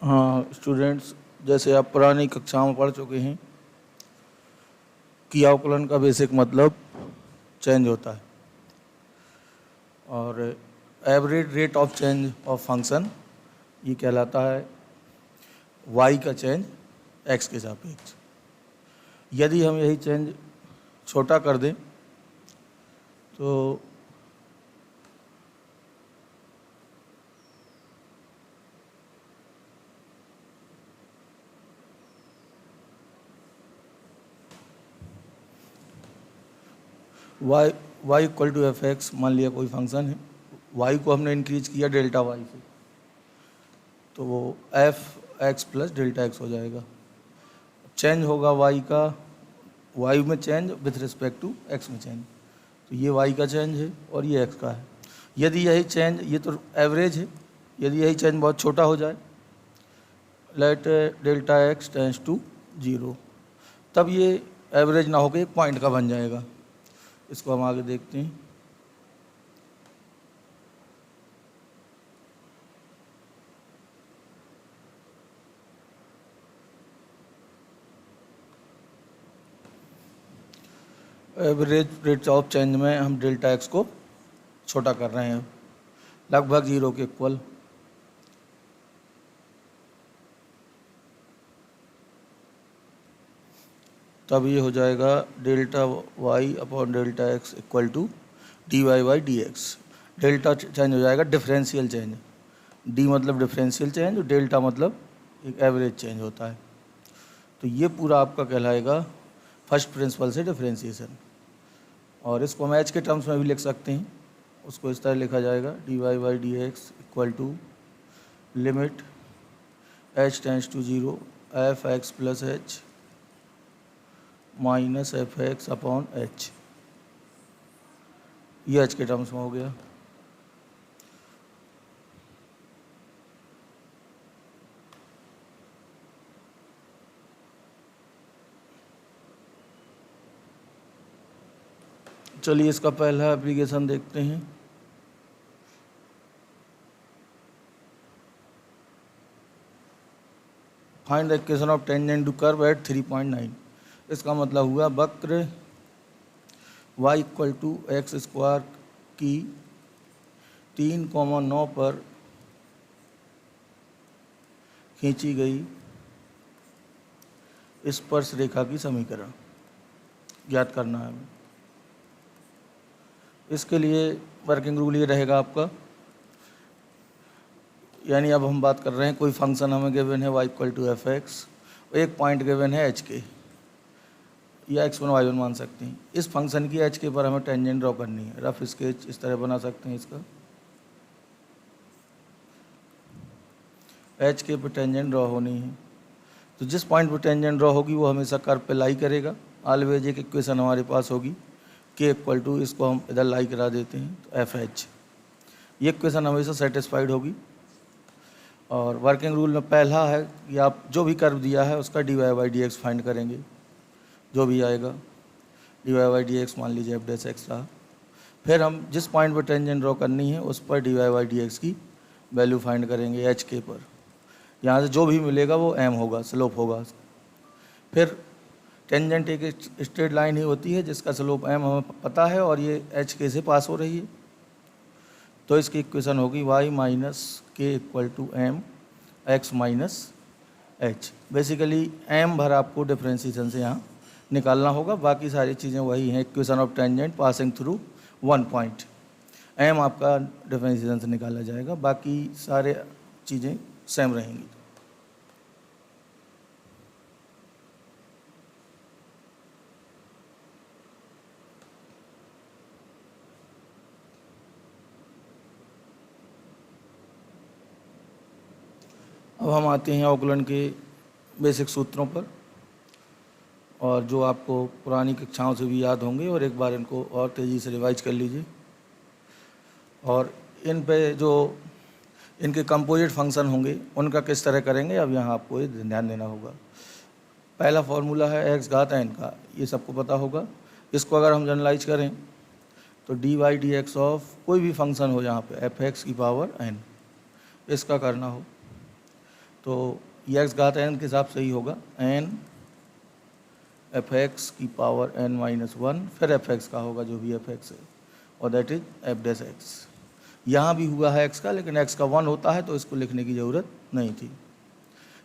हाँ स्टूडेंट्स, जैसे आप पुरानी कक्षाओं में पढ़ चुके हैं कि अवकलन का बेसिक मतलब चेंज होता है और average rate of change of function ये कहलाता है y का चेंज x के सापेक्ष। यदि हम यही चेंज छोटा कर दें तो y equal to f x, मान लिया कोई फंक्शन है, y को हमने इंक्रीज किया डेल्टा y से, तो वो f x plus delta x हो जाएगा। चेंज होगा y का, y में change with respect to x में चेंज, तो ये y का चेंज है और ये x का है। यदि यही चेंज, ये तो एवरेज है, यदि यही चेंज बहुत छोटा हो जाए, let delta x tends to 0, तब ये एवरेज ना होकर एक पॉइंट का बन जाएगा। इसको हम आगे देखते हैं। एवरेज रेट ऑफ चेंज में हम डेल्टा एक्स को छोटा कर रहे हैं लगभग 0 के इक्वल। तब ये हो जाएगा delta y upon delta x equal to d y by d x. Delta change हो जाएगा डिफरेंशियल चेंज, डी मतलब डिफरेंशियल चेंज और डेल्टा मतलब एक एवरेज चेंज होता है। तो ये पूरा आपका कहलाएगा फर्स्ट प्रिंसिपल से डिफरेंशिएशन। और इसको हम एच के टर्म्स में भी लिख सकते हैं। उसको इस तरह लिखा जाएगा d y by d x equal to limit h tends to 0 f x plus h minus f x upon h. ये एच के टर्म्स में हो गया। चलिए इसका पहला एप्लीकेशन देखते हैं। Find the equation of tangent to curve at 3.9। इसका मतलब हुआ वक्र y equal to x square की 3,9 पर खींची गई स्पर्श रेखा की समीकरण ज्ञात करना है हमें। इसके लिए वर्किंग रूल ये रहेगा आपका, यानी अब हम बात कर रहे हैं कोई फंक्शन हमें गिवन है y equal to f x, एक पॉइंट गिवन है एच के या x1 y1 मान सकते हैं। इस फंक्शन की एच के पर हमें टेंजेंट ड्रॉ करनी है। रफ स्केच इस तरह बना सकते हैं इसका। एच के पर टेंजेंट ड्रॉ होनी है, तो जिस पॉइंट पर टेंजेंट ड्रॉ होगी वो हमेशा कर्व पे लाई करेगा। ऑलवेज एक इक्वेशन हमारे पास होगी के इक्वल टू, इसको हम इधर लाई करा देते हैं तो एफ एच, ये इक्वेशन हमेशा सेटिस्फाइड होगी। और वर्किंग रूल में पहला है कि आप जो भी कर्व दिया है उसका d y by d x find करेंगे, जो भी आएगा d y by d x मान लीजिए एफ डैश एक्स रहा। फिर हम जिस पॉइंट पर टेंजेंट ड्रॉ करनी है उस पर d y by d x की वैल्यू फाइंड करेंगे एच के पर। यहाँ से जो भी मिलेगा वो एम होगा, स्लोप होगा। फिर टेंजेंट एक स्ट्रेट लाइन ही होती है जिसका स्लोप एम हमें पता है और ये एच के से पास हो रही है, तो इसकी इक्वेशन होगी y minus k equal to m x minus h. Basically m भर आपको डिफरेंशिएशन से यहाँ निकालना होगा, बाकी सारी चीज़ें वही हैं। Equation of tangent passing through one point, m आपका डिफरेंशिएशन से निकाला जाएगा, बाकी सारे चीज़ें सेम रहेंगी। अब हम आते हैं अवकलन के बेसिक सूत्रों पर, और जो आपको पुरानी कक्षाओं से भी याद होंगे, और एक बार इनको और तेज़ी से रिवाइज कर लीजिए। और इन पे जो इनके कंपोजिट फंक्शन होंगे उनका किस तरह करेंगे, अब यहाँ आपको ये ध्यान देना होगा। पहला फॉर्मूला है एक्स घात एन का, ये सबको पता होगा। इसको अगर हम जनरलाइज करें तो d y d x of कोई भी फंक्शन हो यहाँ पे एफ एक्स की पावर एन, इसका करना हो तो ये x घात n के हिसाब से ही होगा n fx की पावर n-1, फिर fx का होगा जो भी fx है, और that is f dash x। यहाँ भी हुआ है x का, लेकिन x का 1 होता है तो इसको लिखने की ज़रूरत नहीं थी।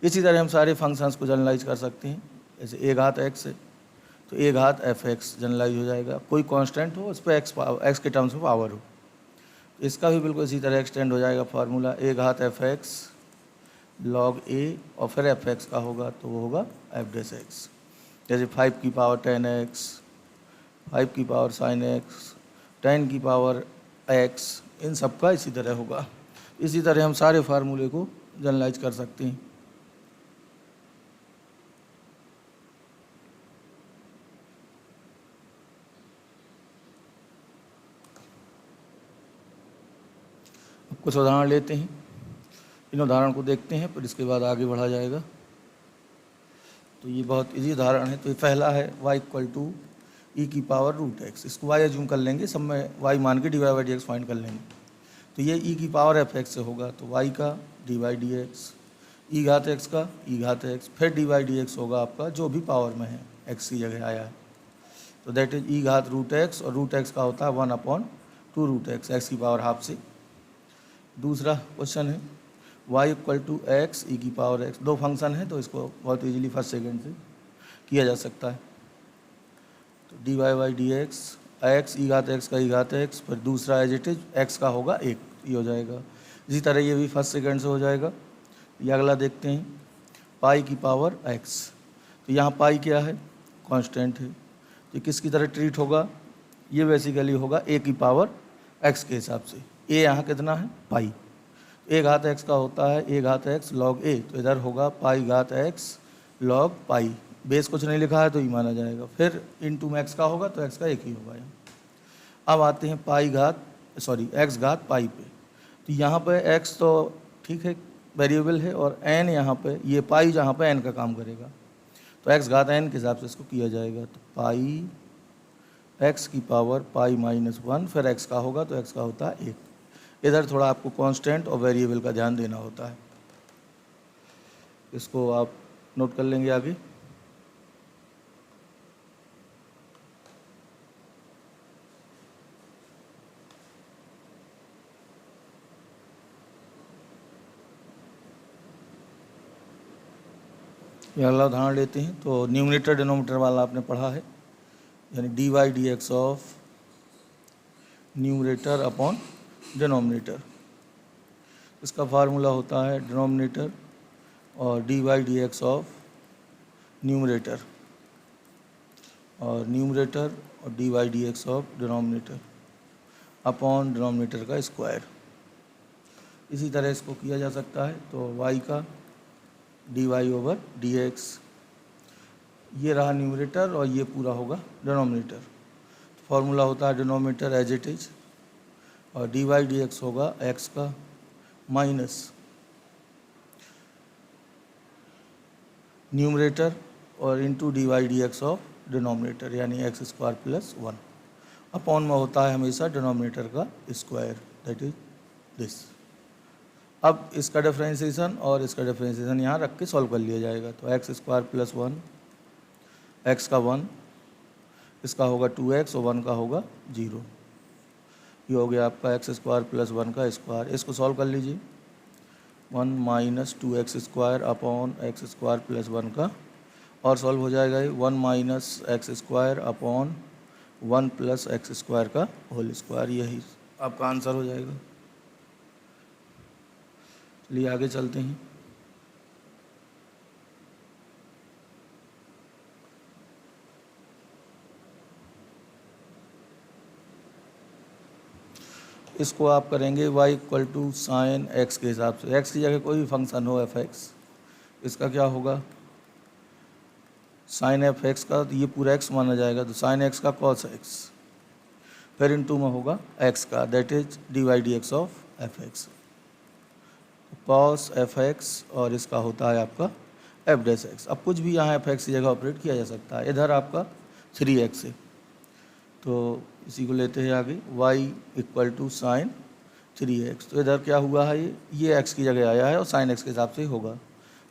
इसी तरह हम सारे फंक्शंस को जनरलाइज कर सकते हैं। जैसे a घात x है तो a घात fx जनरलाइज हो जाएगा। कोई कांस्टेंट हो उस पर x के टर्म्स में पावर हो, तो इसका भी बिल्कुल इसी तरह एक्सटेंड हो जाएगा फार्मूला। a घात fx log a और फिर fx का होगा तो वो होगा f डैश x। जैसे 5 की पावर 10x, 5 की पावर sin x, 10 की पावर x, इन सब का इसी तरह होगा। इसी तरह हम सारे फार्मूले को जनरलाइज कर सकते हैं। कुछ उदाहरण लेते हैं, इन उदाहरण को देखते हैं, फिर इसके बाद आगे बढ़ा जाएगा। तो ये बहुत इजी उदाहरण है। तो ये पहला है y इक्वल टू ई की पावर रूट एक्स। इसको y एज्यूम कर लेंगे, सब में y मान के dy by d x find कर लेंगे। तो ये e की पावर एफ एक्स से होगा, तो y का D by d x, e घात x का ई घात x, फिर डी बाई डी एक्स होगा आपका जो भी पावर में है, x की जगह आया है, तो दैट इज ई घात रूट एक्स, और रूट एक्स का होता है 1/2 रूट एक्स, एक्स की पावर हाफ से। दूसरा क्वेश्चन है y इक्वल टू एक्स ई की पावर एक्स। दो फंक्शन है तो इसको बहुत इजीली फर्स्ट सेकेंड से किया जा सकता है। तो d y by d x e घात एक्स का ई घात एक्स, फिर दूसरा एज इट इज एक्स का होगा 1, ये हो जाएगा। इसी तरह ये भी फर्स्ट सेकेंड से हो जाएगा। ये अगला देखते हैं पाई की पावर एक्स। तो यहाँ पाई क्या है, कांस्टेंट है, तो किसकी तरह ट्रीट होगा, ये बेसिकली होगा ए की पावर एक्स के हिसाब से। ए यहाँ कितना है, पाई, ए घात एक्स का होता है ए घात एक्स लॉग ए, तो इधर होगा पाई घात एक्स लॉग पाई। बेस कुछ नहीं लिखा है तो ही माना जाएगा। फिर इनटू में एक्स का होगा तो एक्स का एक ही होगा यहाँ। अब आते हैं एक्स घात पाई पे। तो यहाँ पे एक्स तो ठीक है वेरिएबल है, और एन यहाँ पे, ये पाई जहाँ पे एन का काम करेगा, तो एक्स घात एन के हिसाब से इसको किया जाएगा। तो पाई एक्स की पावर पाई-1, फिर एक्स का होगा तो एक्स का होता है 1। इधर थोड़ा आपको कांस्टेंट और वेरिएबल का ध्यान देना होता है, इसको आप नोट कर लेंगे आगे। ये अगला उदाहरण लेते हैं। तो न्यूमरेटर डिनोमिनेटर वाला आपने पढ़ा है, यानी d y d x of numerator upon denominator. इसका फार्मूला होता है डिनोमिनेटर और d y d x of numerator, और न्यूमरेटर और d y d x of denominator upon denominator का स्क्वायर। इसी तरह इसको किया जा सकता है। तो y का d y over d x, ये रहा न्यूमरेटर और ये पूरा होगा डिनोमिनेटर। फार्मूला होता है डिनोमिनेटर एज इट इज, और डी वाई डी एक्स होगा एक्स का माइनस न्यूमरेटर और into d y d x of denominator, यानी एक्स स्क्वायर प्लस 1 अपॉन में होता है हमेशा डिनोमिनेटर का स्क्वायर, दैट इज दिस। अब इसका डिफरेंशिएशन और इसका डिफरेंशिएशन यहाँ रख के सॉल्व कर लिया जाएगा। तो एक्स स्क्वायर प्लस 1, एक्स का 1, इसका होगा 2x और 1 का होगा 0। ये हो गया आपका एक्स स्क्वायर प्लस 1 का स्क्वायर। इसको सॉल्व कर लीजिए, 1 minus 2x square upon x square plus 1 का, और सॉल्व हो जाएगा ये 1 minus x square upon 1 plus x square का होल स्क्वायर। यही आपका आंसर हो जाएगा। चलिए आगे चलते हैं। इसको आप करेंगे y equal to sine x के हिसाब से। x की जगह कोई भी फंक्शन हो एफ एक्स, इसका क्या होगा साइन एफ एक्स का, तो ये पूरा x माना जाएगा, तो साइन एक्स का कॉस एक्स, फिर इनटू में होगा x का, that is d y d x of f x, cos f x, और इसका होता है आपका एफ डैश एक्स। अब कुछ भी यहाँ एफ एक्स की जगह ऑपरेट किया जा सकता है। इधर आपका 3x है, तो इसी को लेते हैं आगे, y equal to sign 3x। तो इधर क्या हुआ है, ये x की जगह आया है और साइन x के हिसाब से ही होगा।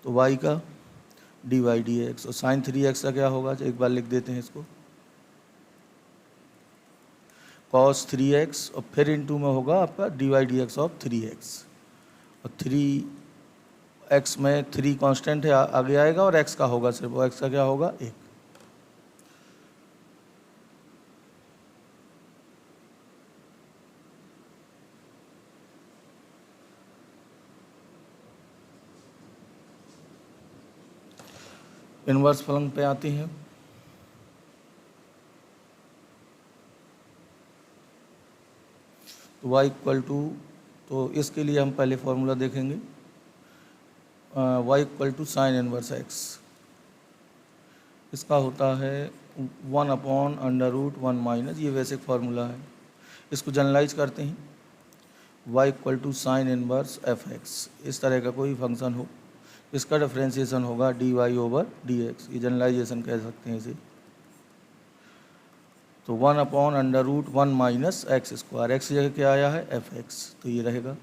तो वाई का डी वाई डी एक्स, और साइन 3x का क्या होगा, एक बार लिख देते हैं इसको, कॉस 3x, और फिर इनटू में होगा आपका d y d x of 3x, और 3x में 3 कांस्टेंट है आगे आएगा, और x का होगा सिर्फ, और x का क्या होगा 1। इनवर्स फलन पे आती हैं। तो y इक्वल टू, तो इसके लिए हम पहले फॉर्मूला देखेंगे, y equal to sine inverse x, इसका होता है 1/√1 माइनस, ये बेसिक फार्मूला है, इसको जनरलाइज करते हैं, y equal to sine inverse f(x), इस तरह का कोई फंक्शन हो, इसका डिफ्रेंशिएशन होगा dy/dx, ये जनरलाइजेशन कह सकते हैं इसे। तो 1/√1 माइनस एक्स स्क्वायर, एक्स जगह क्या आया है f(x), तो ये रहेगा,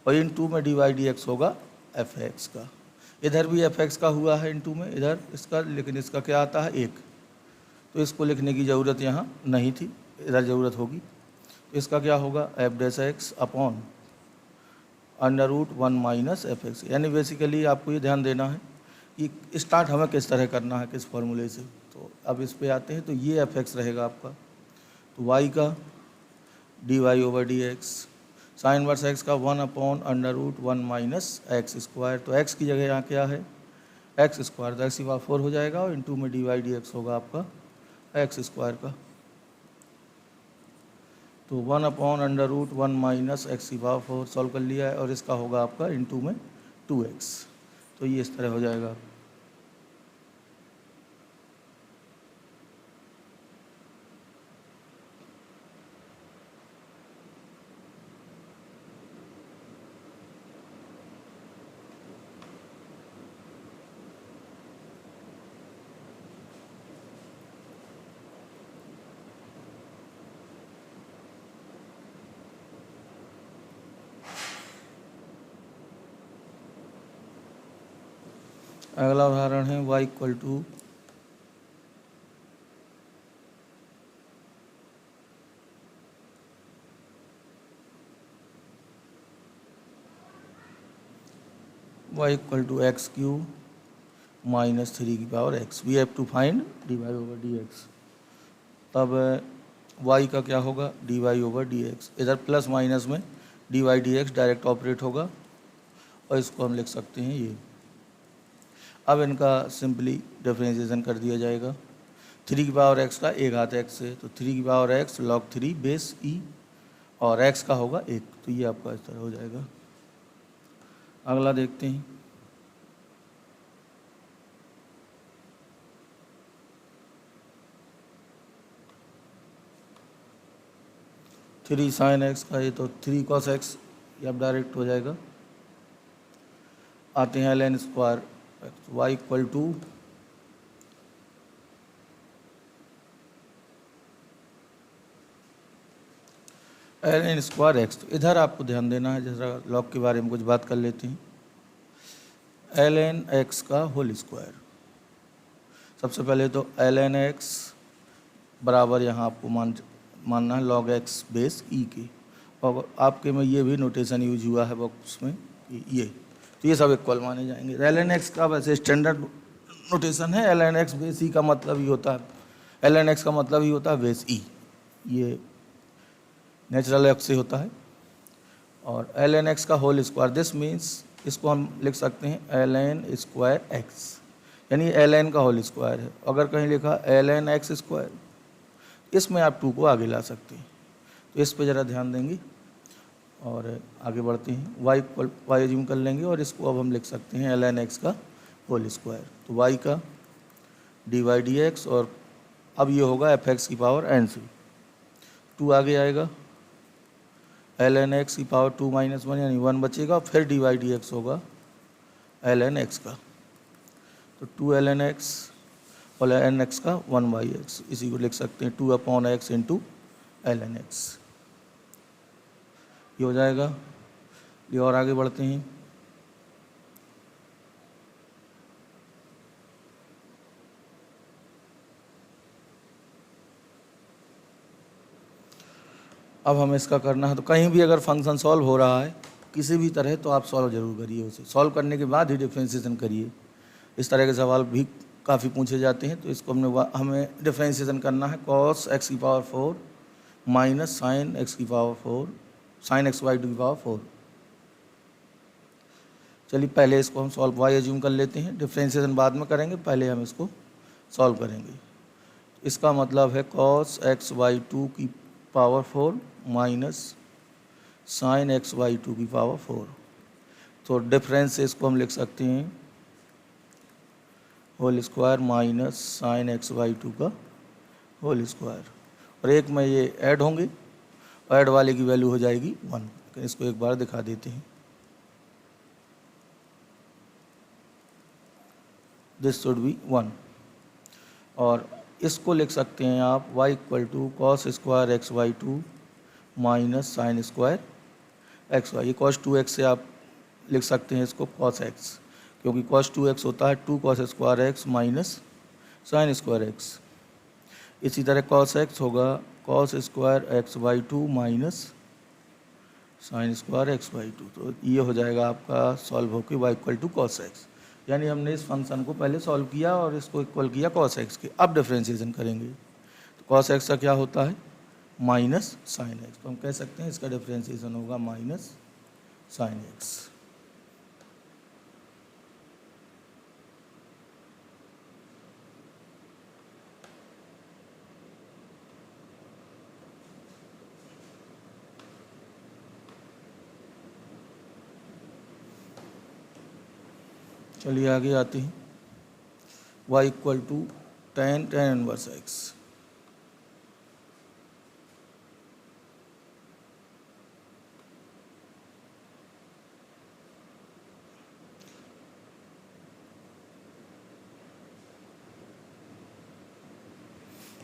और इन टू में dy/dx होगा f(x) का, इधर भी f(x) का हुआ है इनटू में इधर इसका, लेकिन इसका क्या आता है 1, तो इसको लिखने की ज़रूरत यहाँ नहीं थी, इधर ज़रूरत होगी, तो इसका क्या होगा f(x) अपॉन √1 माइनस f(x), यानी बेसिकली आपको ये ध्यान देना है कि स्टार्ट हमें किस तरह करना है, किस फॉर्मूले से। तो अब इस पे आते हैं, तो ये f(x) रहेगा आपका, तो y का dy/dx, साइन इनवर्स x का 1/√1 माइनस एक्स स्क्वायर, तो x की जगह यहाँ क्या है एक्स स्क्वायर, तो x⁴ हो जाएगा, और इनटू में dy/dx होगा आपका एक्स स्क्वायर का, तो 1/√1 माइनस x⁴ सॉल्व कर लिया है, और इसका होगा आपका इनटू में 2x, तो ये इस तरह हो जाएगा। अगला उदाहरण है y equal to x³ minus 3x, we have to find dy/dx। तब y का क्या होगा dy/dx, इधर प्लस माइनस में dy/dx डायरेक्ट ऑपरेट होगा, और इसको हम लिख सकते हैं ये। अब इनका सिंपली डिफरेंशिएशन कर दिया जाएगा, 3x का 1 घात x है, तो 3x log 3 बेस e, और x का होगा 1, तो ये आपका इस तरह हो जाएगा। अगला देखते हैं, थ्री साइन एक्स का, ये तो 3 cos x, ये अब डायरेक्ट हो जाएगा। आते हैं ln square y equal to ln square x, तो इधर आपको ध्यान देना है, जैसा लॉग के बारे में कुछ बात कर लेते हैं। ln x का होल स्क्वायर, सबसे पहले तो ln x बराबर यहाँ आपको मानना है log x बेस e के, और आपके में ये भी नोटेशन यूज हुआ है बॉक्स में ये, तो ये सब इक्वल माने जाएंगे। ln x का वैसे स्टैंडर्ड नोटेशन है, ln x बेस e का मतलब ही होता है, ln x का मतलब ही होता है बेस e, ये नेचुरल x से होता है, और ln x का होल स्क्वायर, दिस मीन्स इसको हम लिख सकते हैं ln स्क्वायर x, यानी ln का होल स्क्वायर है। अगर कहीं लिखा ln x स्क्वायर, इसमें आप 2 को आगे ला सकते हैं, तो इस पे ज़रा ध्यान देंगे और आगे बढ़ते हैं। y एज्यूम कर लेंगे, और इसको अब हम लिख सकते हैं ln x का होल स्क्वायर, तो y का dy/dx, और अब ये होगा f(x)n से 2 आगे आएगा, ln x की पावर 2 - 1 यानी 1 बचेगा, फिर dy/dx होगा ln x का, तो 2 ln x और ln x का 1/x, इसी को लिख सकते हैं 2/x इंटू ln x, ये हो जाएगा। ये और आगे बढ़ते हैं, अब हमें इसका करना है, तो कहीं भी अगर फंक्शन सॉल्व हो रहा है किसी भी तरह तो आप सॉल्व जरूर करिए उसे, सॉल्व करने के बाद ही डिफ्रेंशिएशन करिए। इस तरह के सवाल भी काफ़ी पूछे जाते हैं। तो इसको हमें डिफ्रेंशिएशन करना है cos x की पावर 4 माइनस साइन x की power 4 sine x by two की पावर 4। चलिए पहले इसको हम सॉल्व y एज्यूम कर लेते हैं, डिफ्रेंशिएशन बाद में करेंगे, पहले हम इसको सॉल्व करेंगे। इसका मतलब है cos x वाई टू की power 4 minus sine x by two की पावर 4। तो डिफरेंस से इसको हम लिख सकते हैं whole square minus sine x by two का होल स्क्वायर, और एक में ये ऐड होंगे, ऐड वाले की वैल्यू हो जाएगी 1। इसको एक बार दिखा देते हैं, दिस शुड बी 1। और इसको लिख सकते हैं आप y equal to cos square x by two minus sine square x by. ये कॉस 2x से आप लिख सकते हैं इसको कॉस x, क्योंकि कॉस 2x होता है 2 cos square x minus sine square x. इसी तरह कॉस x होगा cos square x by two minus sine square x by two. तो ये हो जाएगा आपका सॉल्व होकर y equal to cos x। यानी हमने इस फंक्शन को पहले सॉल्व किया और इसको इक्वल किया कॉस x के। अब डिफ्रेंशिएशन करेंगे तो कॉस x का क्या होता है माइनस साइन x। तो हम कह सकते हैं इसका डिफ्रेंशिएशन होगा माइनस साइन x। चलिए आगे आते हैं, y equal to tan inverse x।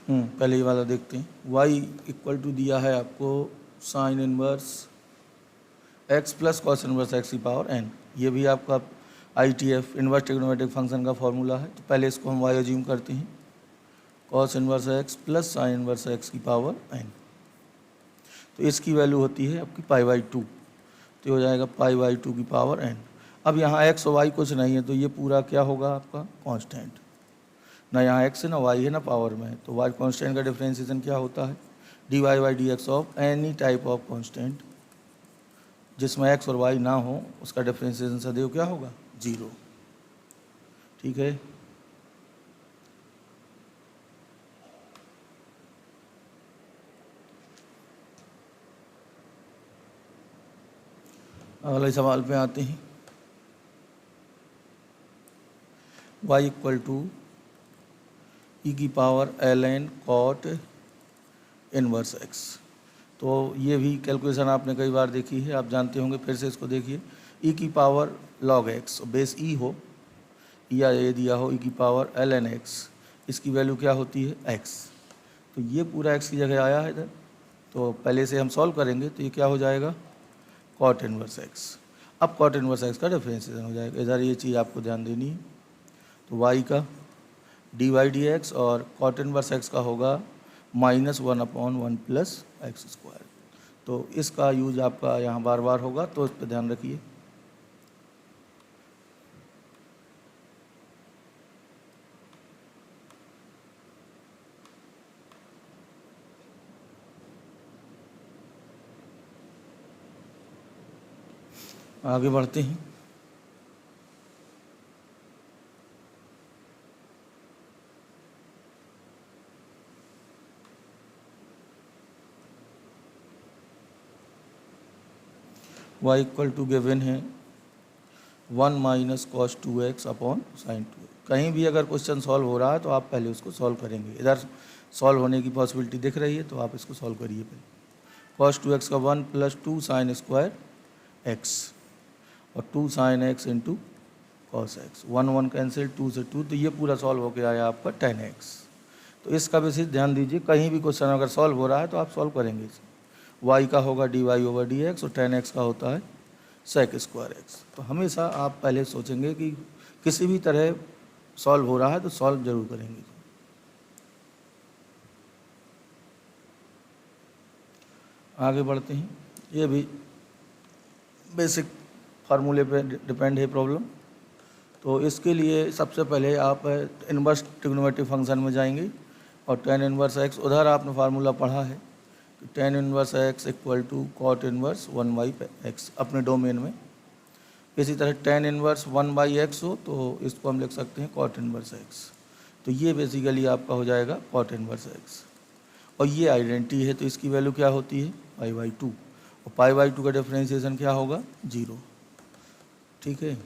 पहले ये वाला देखते हैं। y इक्वल टू दिया है आपको sign inverse x plus cos inverse x की पावर n। ये भी आपका ITF इनवर्स ट्रिग्नोमेट्रिक फंक्शन का फॉर्मूला है। तो पहले इसको हम y एज्यूम करते हैं cos inverse x plus sign inverse x की पावर n। तो इसकी वैल्यू होती है आपकी π/2, तो हो जाएगा π/2 की पावर n। अब यहाँ x और y कुछ नहीं है, तो ये पूरा क्या होगा आपका कांस्टेंट, ना यहाँ x है ना y है ना पावर में है। तो y कांस्टेंट का डिफरेंशिएशन क्या होता है dy/dx of any type of constant जिसमें x और y ना हो, उसका डिफरेंशिएशन सदैव क्या होगा 0। ठीक है, अगले सवाल पे आते हैं। y इक्वल टू ई की power ln cot inverse x। तो ये भी कैलकुलेशन आपने कई बार देखी है, आप जानते होंगे, फिर से इसको देखिए। ई की पावर log x, बेस ई हो या ये दिया हो ई की पावर ln x, इसकी वैल्यू क्या होती है x। तो ये पूरा x की जगह आया है इधर, तो पहले से हम सॉल्व करेंगे तो ये क्या हो जाएगा cot इनवर्स x। अब cot इनवर्स x का डिफरेंशिएशन हो जाएगा, इधर ये चीज़ आपको ध्यान देनी है। तो y का dy/dx और cot इनवर्स x का होगा -1/1 प्लस एक्स स्क्वायर। तो इसका यूज आपका यहाँ बार बार होगा, तो इस पर ध्यान रखिए। आगे बढ़ते हैं। y इक्वल टू गिवन है 1 minus cos 2x upon sine 2x। कहीं भी अगर क्वेश्चन सॉल्व हो रहा है तो आप पहले उसको सॉल्व करेंगे। इधर सॉल्व होने की पॉसिबिलिटी दिख रही है, तो आप इसको सॉल्व करिए पहले। कॉस 2x का 1 प्लस 2 साइन स्क्वायर x और 2 sine x into cos x, 1 cancel, 2 से 2, तो ये पूरा सॉल्व होके आया आपका 10x। तो इसका विशेष ध्यान दीजिए, कहीं भी क्वेश्चन अगर सॉल्व हो रहा है तो आप सॉल्व करेंगे इसे। y का होगा dy/dx और 10x का होता है sec स्क्वायर x। तो हमेशा आप पहले सोचेंगे कि किसी भी तरह सॉल्व हो रहा है तो सॉल्व जरूर करेंगे। आगे बढ़ते हैं। ये भी बेसिक फार्मूले पे डिपेंड है प्रॉब्लम। तो इसके लिए सबसे पहले आप इन्वर्स ट्रिग्नोमेट्रिक फंक्शन में जाएंगे और टेन इन्वर्स एक्स, उधर आपने फार्मूला पढ़ा है कि tan inverse x equal to cot inverse 1/x अपने डोमेन में। इसी तरह टेन इन्वर्स 1/x हो तो इसको हम लिख सकते हैं कॉट इन्वर्स एक्स। तो ये बेसिकली आपका हो जाएगा कॉट इन्वर्स एक्स, और ये आइडेंटिटी है तो इसकी वैल्यू क्या होती है π/2, और π/2 का डिफरेंशिएशन क्या होगा 0। ठीक है,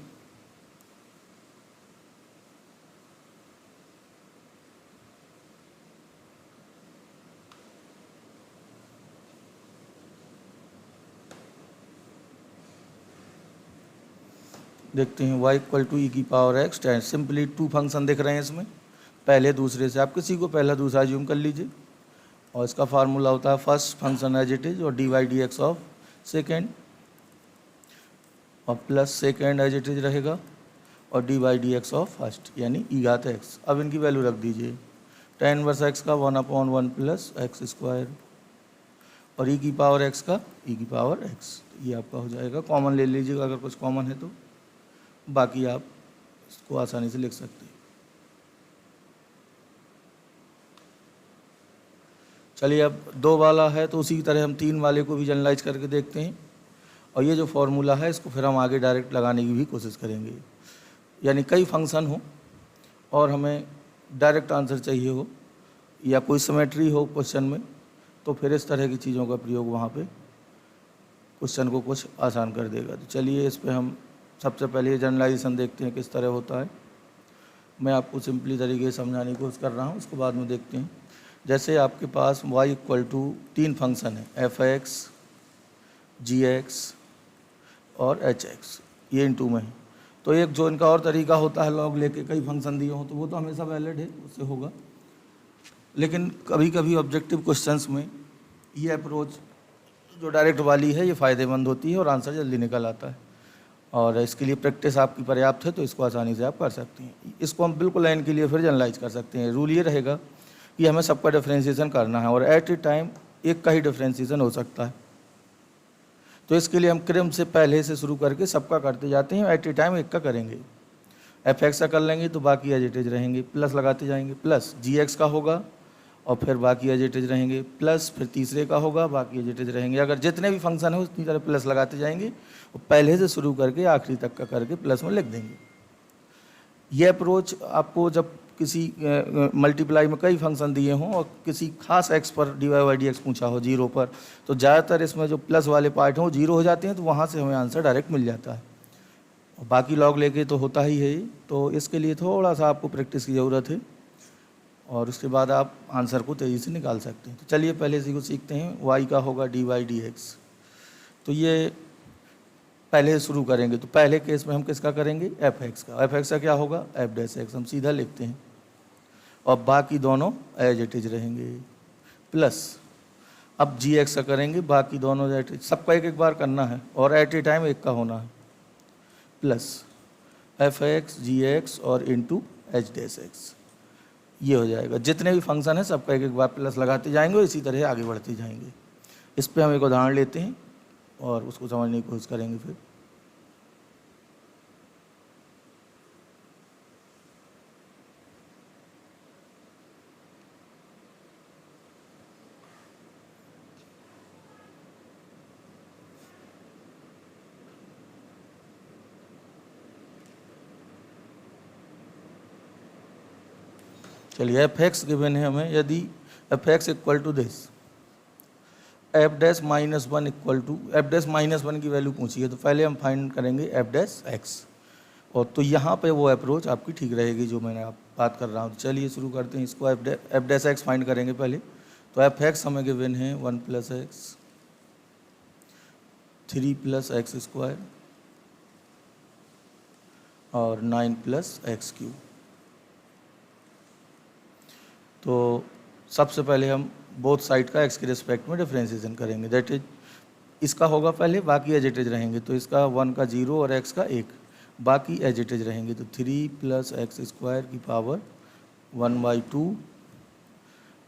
देखते हैं y इक्वल टू ई की power x tan, simply two function दिख रहे हैं इसमें, पहले दूसरे से आप किसी को पहला दूसरा ज्यूम कर लीजिए, और इसका फार्मूला होता है first function as it is और dy/dx ऑफ सेकेंड, और plus second as it is रहेगा और dy/dx ऑफ फर्स्ट यानी ई घात एक्स। अब इनकी वैल्यू रख दीजिए, टेन इनवर्स एक्स का 1/1 प्लस एक्स स्क्वायर और ई की पावर एक्स का ई की पावर एक्स। ये आपका हो जाएगा, कॉमन ले लीजिएगा अगर कुछ कॉमन है तो, बाकी आप इसको आसानी से लिख सकते हैं। चलिए अब 2 वाला है तो उसी की तरह हम 3 वाले को भी जनरलाइज करके देखते हैं, और ये जो फॉर्मूला है इसको फिर हम आगे डायरेक्ट लगाने की भी कोशिश करेंगे। यानी कई फंक्शन हो और हमें डायरेक्ट आंसर चाहिए हो या कोई सिमेट्री हो क्वेश्चन में, तो फिर इस तरह की चीज़ों का प्रयोग वहाँ पे क्वेश्चन को कुछ आसान कर देगा। तो चलिए इस पर हम सबसे पहले जनरलाइजेशन देखते हैं किस तरह होता है। मैं आपको सिंपली तरीके से समझाने की कोशिश कर रहा हूँ, उसको बाद में देखते हैं। जैसे आपके पास y इक्वल टू 3 फंक्शन है f(x), g(x) और h(x), ये इनटू में है। तो एक जो इनका और तरीका होता है लॉग लेके कई फंक्शन दिए हों तो वो तो हमेशा वैलिड है, उससे होगा। लेकिन कभी कभी ऑब्जेक्टिव क्वेश्चंस में ये अप्रोच जो डायरेक्ट वाली है ये फ़ायदेमंद होती है और आंसर जल्दी निकल आता है, और इसके लिए प्रैक्टिस आपकी पर्याप्त है तो इसको आसानी से आप कर सकते हैं। इसको हम बिल्कुल लाइन के लिए फिर जनरलाइज कर सकते हैं। रूल ये रहेगा कि हमें सबका डिफ्रेंशिएशन करना है और एट ए टाइम एक का ही डिफ्रेंशिएशन हो सकता है। तो इसके लिए हम क्रम से पहले से शुरू करके सबका करते जाते हैं, एट ए टाइम एक का करेंगे। f(x) का कर लेंगे तो बाकी एज इट इज रहेंगे, प्लस लगाते जाएंगे, प्लस g(x) का होगा और फिर बाकी एज इट इज रहेंगे, प्लस फिर तीसरे का होगा, बाकी एज इट इज रहेंगे। अगर जितने भी फंक्शन है उतनी तरह प्लस लगाते जाएंगे और पहले से शुरू करके आखिरी तक का करके प्लस में लिख देंगे। ये अप्रोच आपको जब किसी मल्टीप्लाई में कई फंक्शन दिए हों और किसी खास x पर dy/dx पूछा हो 0 पर, तो ज़्यादातर इसमें जो प्लस वाले पार्ट हैं वो 0 हो जाते हैं, तो वहाँ से हमें आंसर डायरेक्ट मिल जाता है। और बाकी लॉग लेके तो होता ही है। तो इसके लिए थोड़ा सा आपको प्रैक्टिस की ज़रूरत है और उसके बाद आप आंसर को तेज़ी से निकाल सकते हैं। तो चलिए पहले इसी को सीखते हैं। y का होगा dy/dx, तो ये पहले शुरू करेंगे। तो पहले केस में हम किसका करेंगे f(x) का। f(x) का क्या होगा f'(x), हम सीधा लिखते हैं और बाकी दोनों एज इट इज रहेंगे, प्लस अब g(x) का करेंगे, बाकी दोनों एज इट इज, सबका एक एक बार करना है और एट ए टाइम एक का होना है, प्लस f(x), g(x) और इंटू h'(x). ये हो जाएगा। जितने भी फंक्शन है सबका एक एक बार प्लस लगाते जाएंगे और इसी तरह आगे बढ़ते जाएंगे। इस पर हम एक उदाहरण लेते हैं और उसको समझने की कोशिश करेंगे फिर। चलिए f(x) गिवन है हमें। यदि f(x) equal to this f'-1 equal to f'-1 की वैल्यू पूछी है, तो पहले हम फाइंड करेंगे f'(x), और तो यहाँ पे वो अप्रोच आपकी ठीक रहेगी जो मैंने आप बात कर रहा हूँ। चलिए शुरू करते हैं। इसको f'(x) फाइंड करेंगे पहले। तो f(x) हमें गिवन है 1 + x, 3 + x² और 9 + x³। तो सबसे पहले हम बोथ साइड का x के रिस्पेक्ट में डिफ्रेंशिएशन करेंगे, दैट इज इसका होगा पहले, बाकी एज इट इज रहेंगे। तो इसका 1 का 0 और x का 1, बाकी एज इट इज रहेंगे। तो 3 + x² की पावर 1/2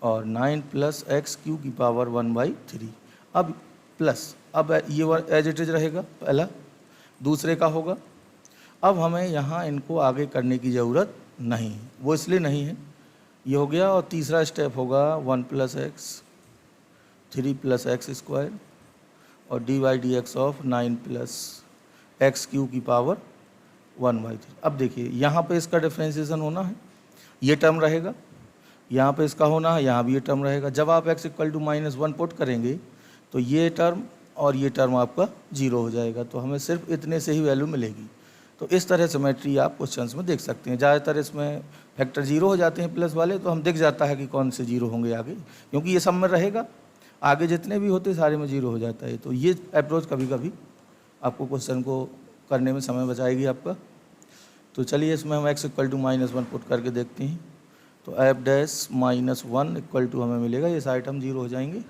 और 9 + x³ की पावर 1/3। अब प्लस, अब ये एज इट इज रहेगा पहला, दूसरे का होगा। अब हमें यहाँ इनको आगे करने की ज़रूरत नहीं है, वो इसलिए नहीं है, ये हो गया। और तीसरा स्टेप होगा 1 + x 3 + x² और dy/dx ऑफ 9 + x³ 1/3। अब देखिए यहाँ पे इसका डिफ्रेंशिएशन होना है, ये टर्म रहेगा, यहाँ पे इसका होना है, यहाँ भी ये टर्म रहेगा। जब आप x = -1 पुट करेंगे तो ये टर्म और ये टर्म आपका 0 हो जाएगा, तो हमें सिर्फ इतने से ही वैल्यू मिलेगी। तो इस तरह सिमेट्री आप क्वेश्चंस में देख सकते हैं। ज़्यादातर इसमें फैक्टर 0 हो जाते हैं प्लस वाले, तो हम दिख जाता है कि कौन से 0 होंगे आगे, क्योंकि ये सब में रहेगा, आगे जितने भी होते सारे में 0 हो जाता है। तो ये अप्रोच कभी कभी आपको क्वेश्चन को करने में समय बचाएगी आपका। तो चलिए इसमें हम x = -1 पुट करके देखते हैं। तो f' -1 = हमें मिलेगा, ये सारे टर्म 0 हो जाएंगे,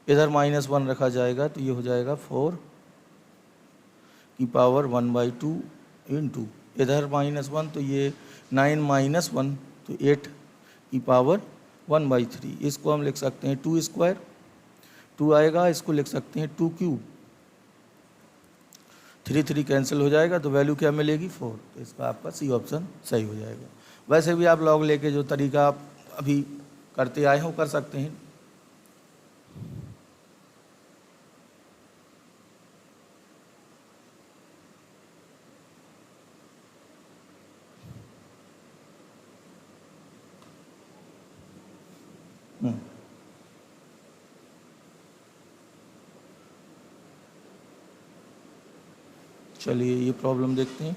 इधर -1 रखा जाएगा तो ये हो जाएगा 4⁻1/2 इंटू इधर -1 तो ये 9 - 1 तो 8⁻1/3। इसको हम लिख सकते हैं 2², 2 आएगा, इसको लिख सकते हैं 2³ 3 3 कैंसिल हो जाएगा, तो वैल्यू क्या मिलेगी 4। तो इसका आपका सी ऑप्शन सही हो जाएगा। वैसे भी आप लॉग लेके जो तरीका आप अभी करते आए हो कर सकते हैं। चलिए ये प्रॉब्लम देखते हैं।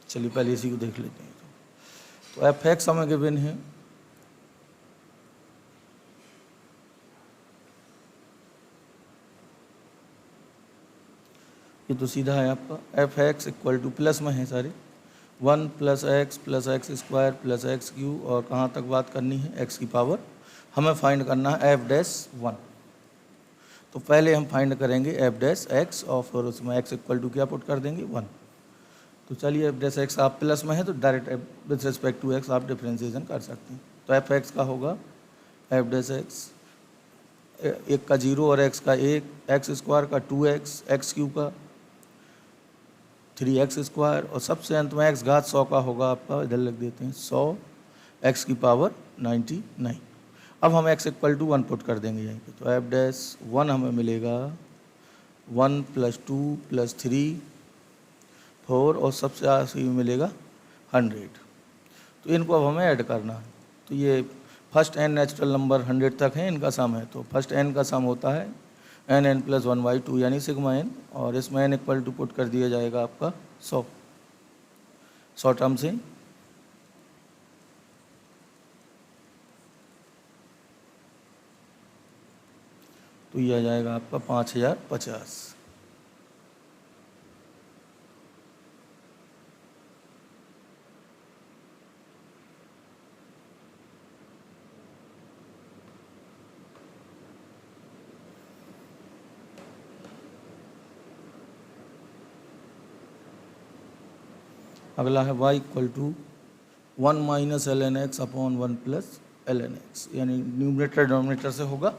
चलिए पहले इसी को देख लेते हैं। तो f(x) हमें गिवन है, ये तो सीधा है आपका। f(x) = प्लस में है सारे, 1 + x + x² + x³ और कहाँ तक बात करनी है x⁻, हमें फाइंड करना है f'1। तो पहले हम फाइंड करेंगे f'(x) और फिर उसमें x = क्या पुट कर देंगे 1। तो चलिए f'(x) आप प्लस में है तो direct with respect to x आप डिफ्रेंशिएशन कर सकते हैं। तो f(x) का होगा f'(x) 1 का 0 और x का 1, x² का 2x, x³ का 3x² और सबसे अंत में x⁻100 का होगा आपका, इधर लिख देते हैं 100 x⁻99। अब हम x = 1 पुट कर देंगे यहीं पे। तो f'1 हमें मिलेगा 1 + 2 + 3 4 और सबसे आखिरी में मिलेगा 100। तो इनको अब हमें ऐड करना है। तो ये फर्स्ट n नेचुरल नंबर 100 तक है, इनका सम है। तो फर्स्ट n का सम होता है n + 1/2 यानी σn, और इसमें n = पुट कर दिया जाएगा आपका 100 टर्म से। तो ये आ जाएगा आपका 5050। अगला है y = 1 - ln x / 1 + ln x, यानी न्यूमरेटर डिनोमिनेटर से होगा,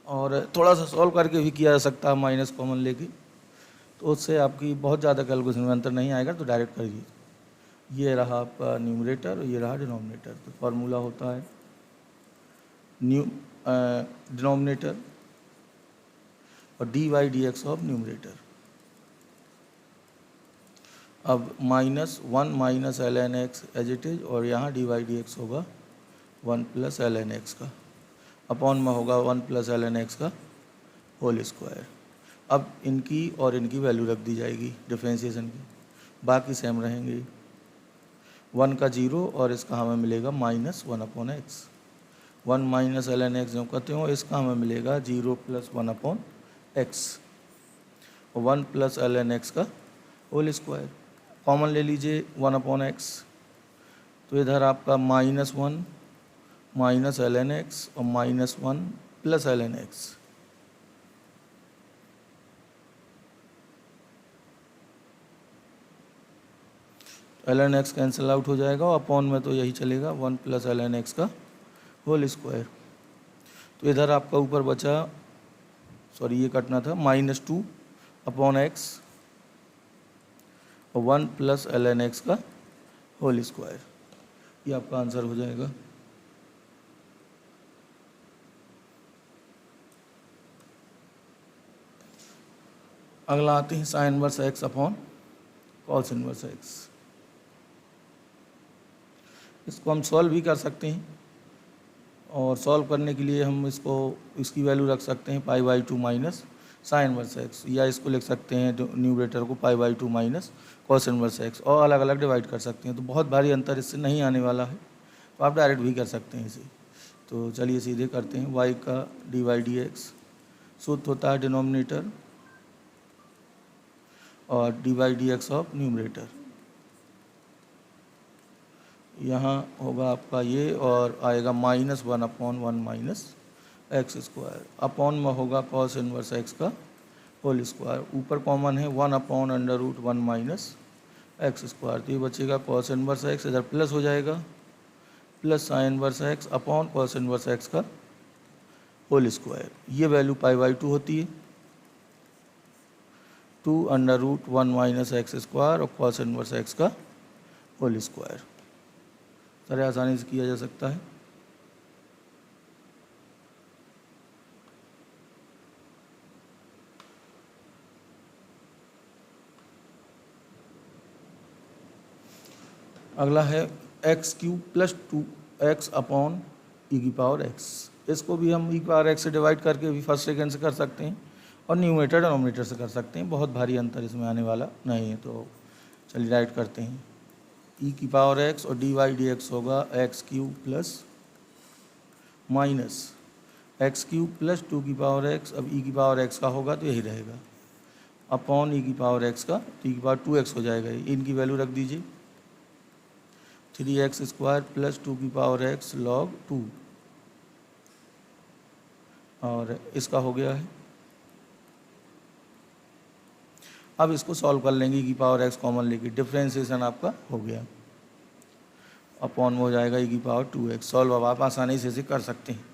और थोड़ा सा सॉल्व करके भी किया जा सकता है माइनस कॉमन लेके, तो उससे आपकी बहुत ज़्यादा कैलकुलेशन में अंतर नहीं आएगा। तो डायरेक्ट करिए, ये रहा आपका न्यूमरेटर और ये रहा डिनोमिनेटर। तो फार्मूला होता है डिनोमिनेटर और dy/dx ऑफ न्यूमरेटर। अब -1 - ln x as it is, और यहाँ dy/dx होगा 1 + ln x का, अपॉन में होगा 1 + ln x का होल स्क्वायर। अब इनकी और इनकी वैल्यू रख दी जाएगी डिफ्रेंशिएशन की, बाकी सेम रहेंगे। 1 का 0 और इसका हमें मिलेगा -1/x। 1 - ln x जो कहते हो, इसका हमें मिलेगा 0 + 1/x और 1 + ln x का होल स्क्वायर। कॉमन ले लीजिए 1/x, तो इधर आपका -1 - ln x और -1 + ln x। ln x cancel out हो जाएगा और अपॉन में तो यही चलेगा 1 + ln x का होल स्क्वायर। तो इधर आपका ऊपर बचा, सॉरी ये कटना था, -2/x और 1 + ln x का होल स्क्वायर। ये आपका आंसर हो जाएगा। अगला आते हैं sin inverse x/cos inverse x। इसको हम सॉल्व भी कर सकते हैं, और सॉल्व करने के लिए हम इसकी वैल्यू रख सकते हैं π/2 माइनस sin इनवर्स x, या इसको लिख सकते हैं न्यूमरेटर को π/2 माइनस cos इनवर्स x, और अलग अलग डिवाइड कर सकते हैं। तो बहुत भारी अंतर इससे नहीं आने वाला है, तो आप डायरेक्ट भी कर सकते हैं इसे। तो चलिए सीधे करते हैं। y का dy/dx सूत्र होता है डिनोमिनेटर और dy/dx ऑफ न्यूमरेटर। यहाँ होगा आपका ये, और आएगा -1/1 - x²। अपॉन में होगा cos इनवर्स x का होल स्क्वायर। ऊपर कॉमन है 1/√1 - x²। तो ये बचेगा cos इनवर्स x, इधर प्लस हो जाएगा, plus sin inverse x upon cos inverse x का होल स्क्वायर। ये वैल्यू π/2 होती है, 2√1 - x² और cos इनवर्स x का होल स्क्वायर। तरह आसानी से किया जा सकता है। अगला है x³ + 2x/e⁻x। इसको भी हम e⁻x से डिवाइड करके भी फर्स्ट सेकेंड से कर सकते हैं, और न्यूमरेटर डिनोमिनेटर से कर सकते हैं। बहुत भारी अंतर इसमें आने वाला नहीं है। तो चलिए राइट करते हैं। e⁻x और dy/dx होगा x³ + -x³ + 2x। अब e⁻x का होगा तो यही रहेगा, अपॉन e⁻x का, तो e⁻2x हो जाएगा। इनकी वैल्यू रख दीजिए, 3x² + 2x log 2, और इसका हो गया है। अब इसको सॉल्व कर लेंगे, e⁻x कॉमन लेके, डिफ्रेंशिएशन आपका हो गया, अपॉन में हो जाएगा e⁻2x। सॉल्व अब आप आसानी से इसे कर सकते हैं।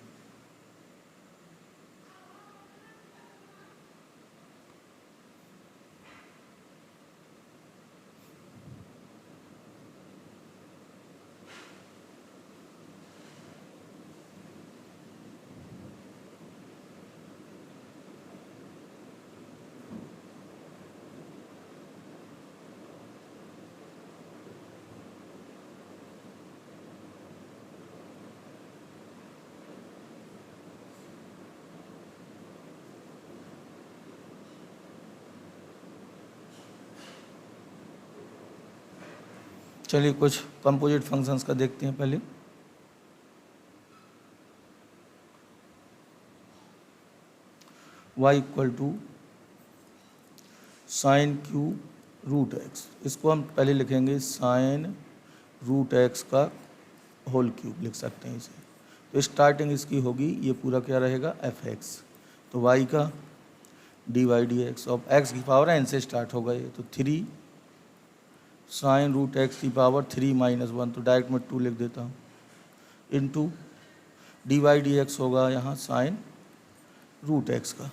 चलिए कुछ कंपोजिट फंक्शंस का देखते हैं पहले। y = sin³ √x। इसको हम पहले लिखेंगे sin√x का होल क्यूब लिख सकते हैं इसे। तो स्टार्टिंग इसकी होगी, ये पूरा क्या रहेगा f(x). तो y का dy/dx ऑफ x⁻n से स्टार्ट होगा ये, तो 3 sin√x⁻³ - 1, तो डायरेक्ट में 2 लिख देता हूँ, इंटू dy/dx होगा यहाँ sin√x का।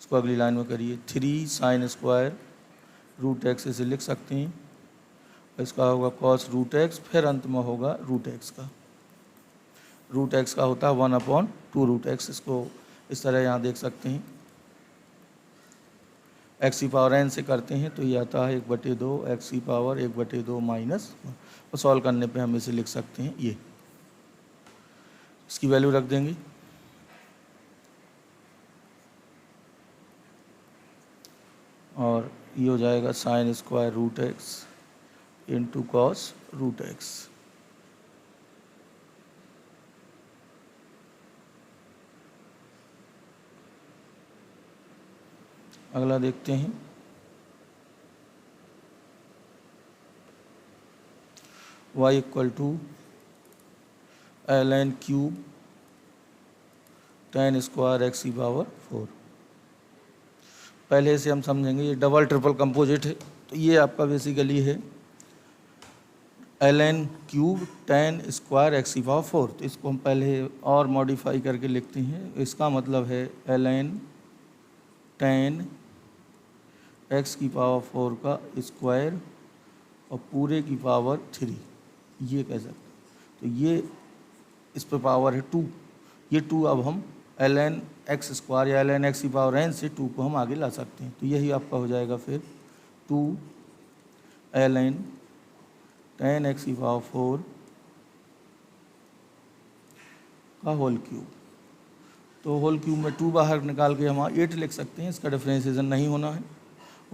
इसको अगली लाइन में करिए, 3 sin² इसे लिख सकते हैं, इसका होगा cos√x, फिर अंत में होगा √x का। √x का होता है 1/2√x। इसको इस तरह यहाँ देख सकते हैं, x⁻n से करते हैं तो ये आता है 1/2 x⁻1/2 माइनस, और सॉल्व करने पे हम इसे लिख सकते हैं ये। इसकी वैल्यू रख देंगे, और ये हो जाएगा sin² इंटू cos√x। अगला देखते हैं, y = ln³ tan² x⁻4। पहले से हम समझेंगे, ये डबल ट्रिपल कंपोजिट है। तो ये आपका बेसिकली है ln cube ten square x की पावर 4। तो इसको हम पहले और मॉडिफाई करके लिखते हैं। इसका मतलब है ln टेन एक्स की पावर 4 का स्क्वायर और पूरे की पावर 3, ये कह सकते हैं। तो ये इस पर पावर है 2, ये 2 अब हम ln एक्स स्क्वायर या ln एक्स की पावर n से 2 को हम आगे ला सकते हैं। तो यही आपका हो जाएगा फिर 2 ln टेन एक्स की पावर 4 का होल क्यूब। तो होल क्यूब में 2 बाहर निकाल के हम 8 लिख सकते हैं, इसका डिफ्रेंशिएशन नहीं होना है।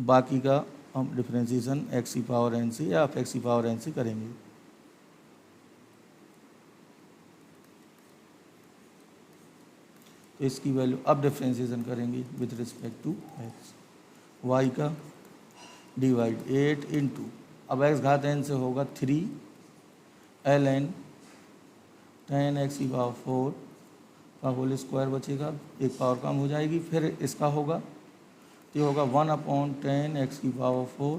बाकी का हम डिफ्रेंशिएशन एक्स की पावर n से या एक्स की पावर n से करेंगे। तो इसकी वैल्यू अब डिफ्रेंशिएशन करेंगे with respect to x. Y का डिवाइड 8 इंटू, अब एक्स घात n से होगा 3 ln टेन एक्स की पावर 4 का होल स्क्वायर बचेगा, एक पावर कम हो जाएगी। फिर इसका होगा तो ये होगा 1/10 एक्स की पावर 4,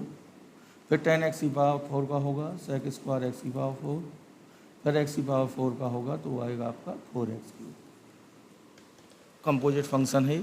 फिर 10 एक्स की पावर 4 का होगा सेक स्क्वायर एक्स की पावर 4, फिर एक्स की पावर 4 का होगा तो आएगा आपका 4x3। कंपोजिट फंक्शन है।